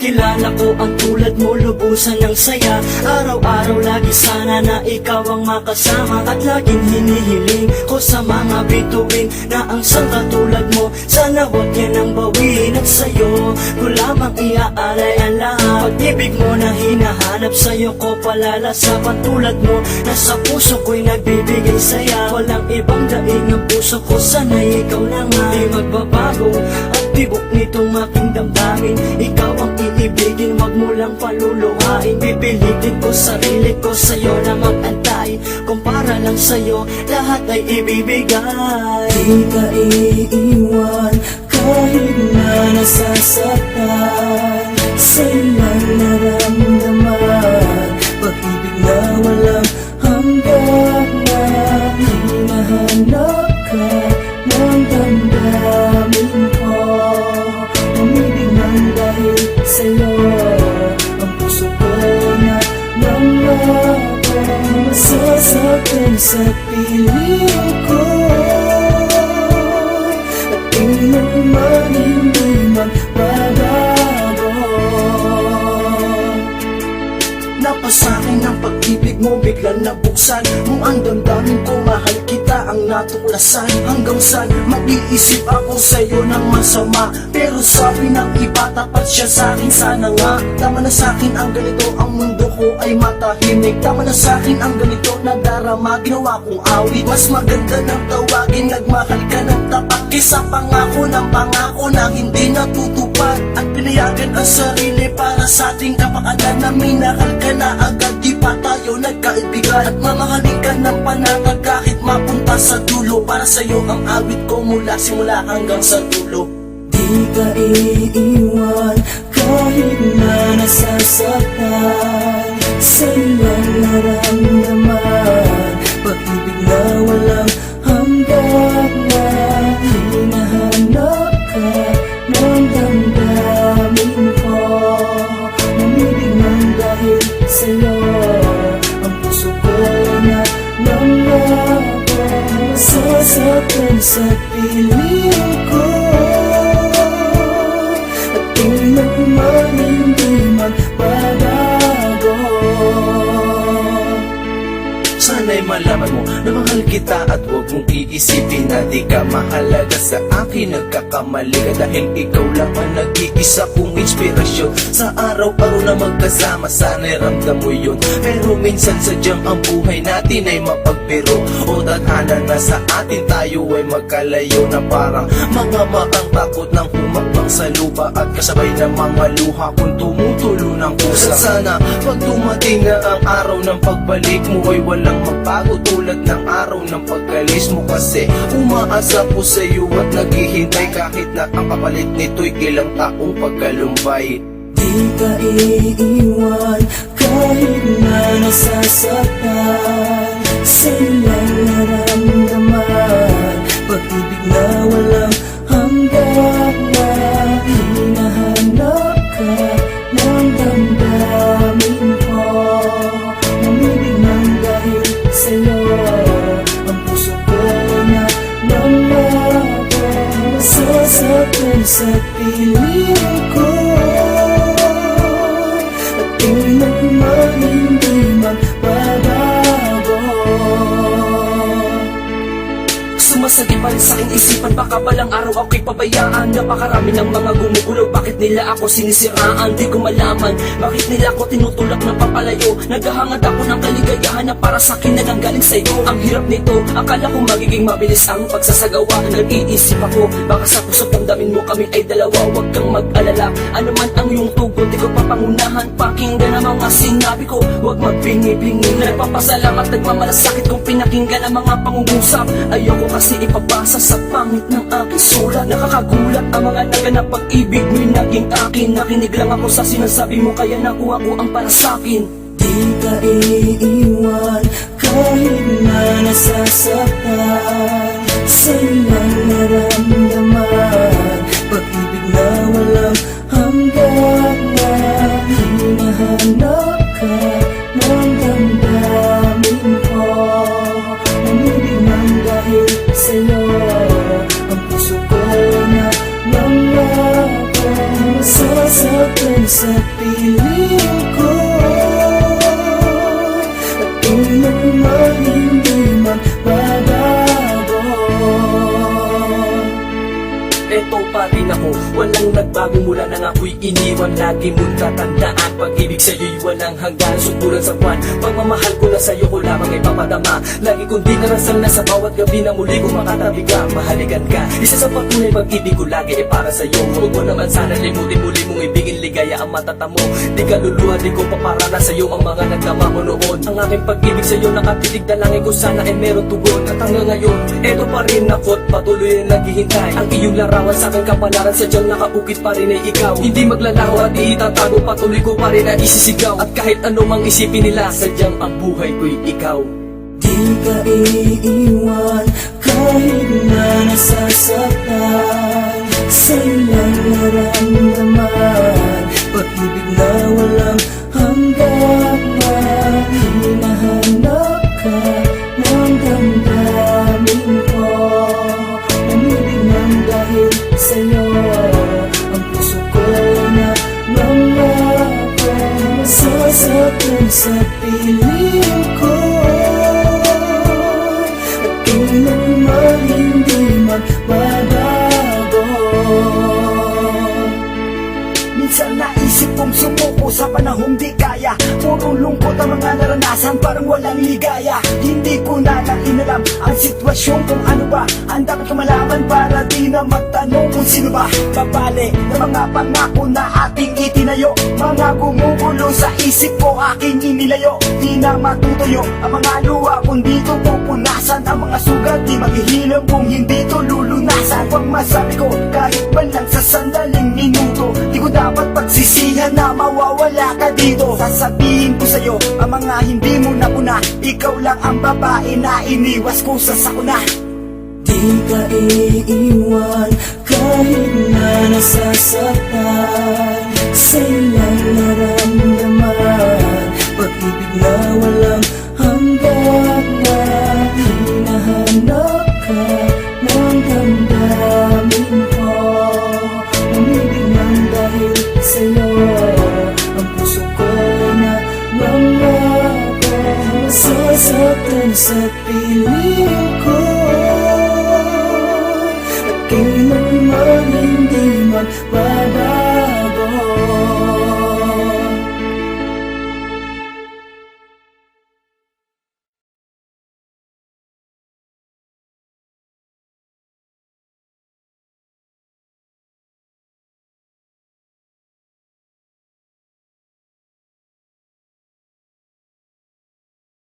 Kilala ko ang tulad mo, lubusan ng saya. Araw-araw lagi sana na ikaw ang makasama. At laging hinihiling ko sa mga bituin na ang sang katulad mo, sana wag yan ang bawiin. At sa'yo ko lamang iaalay ang lahat. Pag-ibig mo na hinahanap, sa'yo ko palalasa. Patulad mo, nasa puso ko'y nagbibigay saya. Walang ibang daing ang puso ko, sana'y ikaw na nga. Di magbabago at tibok nitong aking damdamin. Ikaw ang iibigin, wag mo lang paluluhain. Pipilitin ko sarili ko sa'yo na mag-antay. Kung para lang sa'yo, lahat ay ibibigay. Di ka iiwan kahit na nasasaktan. Sa'yo lang naramdaman pag-ibig na walang hanggan. Hinahanap ka ng damdamin ko. Umibig nang dahil sa'yo ang puso ko na nangako. Masasaktan sa piling ko at inuman hindi magbabago. Napasakin ang pag-ibig mo, biglang nabuksan mo ang damdamin ko, mahal kita ang natuklasan. Hanggang saan mag-iisip ako sa'yo ng masama, pero sabi ng iba tapat siya sa'kin. Sana nga tama na sa'kin ang ganito, ang mundo ko ay matahimik. Tama na sa'kin ang ganito na darama, ginawa kong awit. Mas maganda ng tawagin, nagmahal ka ng tapat, kaysa pangako ng pangako na hindi natutupad. At pinayagan ang sarili para sa ating kapakanan na minahal ka na agad, di pa tayo nagkaibigan. At mamahalin ka ng panatag kahit mapunta sa dulo. Para sa'yo ang awit ko mula simula hanggang sa dulo. Di ka iiwan kahit na nasasaktan. Sa'yo lang naramdaman pag-ibig na walang hanggan. Hinahanap ka ng damdamin ko. Umibig nang dahil sa'yo ang puso ko na nangako. Masasaktan sa piling ko at inuman hindi magbabago. Sana'y malaman mo na mahal kita at huwag mong iisipin na di ka mahalaga sa akin. Nagkakamali ka dahil ikaw lang ang nag-iisa kong inspirasyon. Sa araw-araw na magkasama, sana'y ramdam mo yun. Pero minsan sadyang ang buhay natin ay mapagbiro. O tadhana na sa atin tayo ay magkalayo, na parang mga maang takot ng humakbang sa lupa at kasabay ng mga luha kung tumutulo ng pusa. Sana pag dumating na ang araw ng pagbalik mo ay walang magbago tulad ng araw ng pagkalis mo. Kasi umaasa po sa'yo at naghihintay kahit na ang kapalit nito'y ilang taong pagkalumbay. Di ka iiwan kahit na nasasaktan. Sa'yo lang naramdaman pag-ibig na walang hanggan. Hinahanap ka ng damdamin ko. Umibig nang dahil sa'yo ang puso ko na nangako. Masasaktan sa piling ko at inuman hindi magbabago. Sumasagi pa rin sa'king isipan, baka balang araw ako'y pabayaan. Napakarami ng mga gumugulo, bakit nila ako sinisiraan? Di ko malaman, bakit nila ako tinutulak ng papalayo? Naghahangad ako ng kaligayahan na para sa'kin na nanggaling sa'yo. Ang hirap nito, akala ko magiging mabilis ang pagsasagawa. Nag-iisip ako, baka sa puso't damdamin mo kami ay dalawa. Huwag kang mag-alala, ano man ang iyong tugon, di ko papangunahan. Pakinggan ang mga sinabi ko, huwag magbingi-bingi. Nagpapasalamat, nagmamalasakit kung pinakinggan ang mga pangungusap. Ayoko kasi ipabasa sa pangit ng aking sulat. Nakakagulat ang mga naganap, pag-ibig mo'y naging akin. Nakinig lang ako sa sinasabi mo, kaya nakuha ko ang para sa'kin. Di ka iiwan kahit na nasasaktan. Sa'yo lang naramdaman pag-ibig na walang hanggan. Hinahanap ka ng damdamin ko. Umibig nang dahil sa'yo ang puso ko na nangako. Masasaktan Nasasaktan sa piling ko at kailanman hindi magbabago. Eto pa rin ako, walang nagbago mula nang ako'y iniwan. Lagi mong tatandaan, pag-ibig sa'yo'y walang hanggan. Suntulan sa buwan, pagmamahal ko na sa'yo ko lamang ay papadama. Lagi kong dinarasal na sa bawat gabi na muli kong makatabi ka, mahaligan ka. Isa sa patunay pag-ibig ko lagi ay para sa'yo. Huwag mo naman sana limutin muli mong ibigin ligaya ang matatamo. Di ka luluha, di ko paparana sa'yo ang mga nagdama mo noon. Ang aking pag-ibig sa'yo nakatitig dalangin ko sana ay meron tugon. At hanggang ngayon, eto pa rin ako't patuloy na naghihintay. Ang iyong larawan sa aking kapalaran, sadyang nakaukit pa rin ay ikaw. Hindi maglalaho at itatago, patuloy ko pa rin na isisigaw. At kahit ano mang isipin nila, sadyang ang buhay ko'y ikaw. Di ka iiwan kahit na nasasaktan. Sa'yo lang naramdaman pag-ibig na walang hanggan. Hinahanap ka ng damdamin ko. Umibig ng dahil sa'yo ang puso ko na mamako. Nasasaktan sa piling ko at kailanman hindi magbabago. Minsan naisip kong sumuko sa panahong di kaya. Puro lungkot ang mga naranasan, parang walang ligaya. Hindi ko na lang inalam ang sitwasyon kung ano ba ang dapat ko malaman para di na magtanong kung sino ba. Babali ng mga pangako na ating itinayo, mga gumugulo sa isip ko aking inilayo. Di na matutuyo ang mga luha kung dito pupunasan. Ang mga sugat di maghihilom kung hindi to lulunasan. Pag masabi ko kahit man lang sa sandaling minuto, di ko dapat pagsisihan na mawawala ka dito. Sasabihin ko sa'yo ang mga hindi mo napuna. Ikaw lang ang babae na iniwas ko sa sakuna. Di ka iiwan kahit na nasasaktan. Sa'yo lang naramdaman pag-ibig na walang hanggan. Hinahanap ka ng damdamin ko. Umibig ng dahil sa'yo ang puso ko na mamako. Nasasaktan sa piling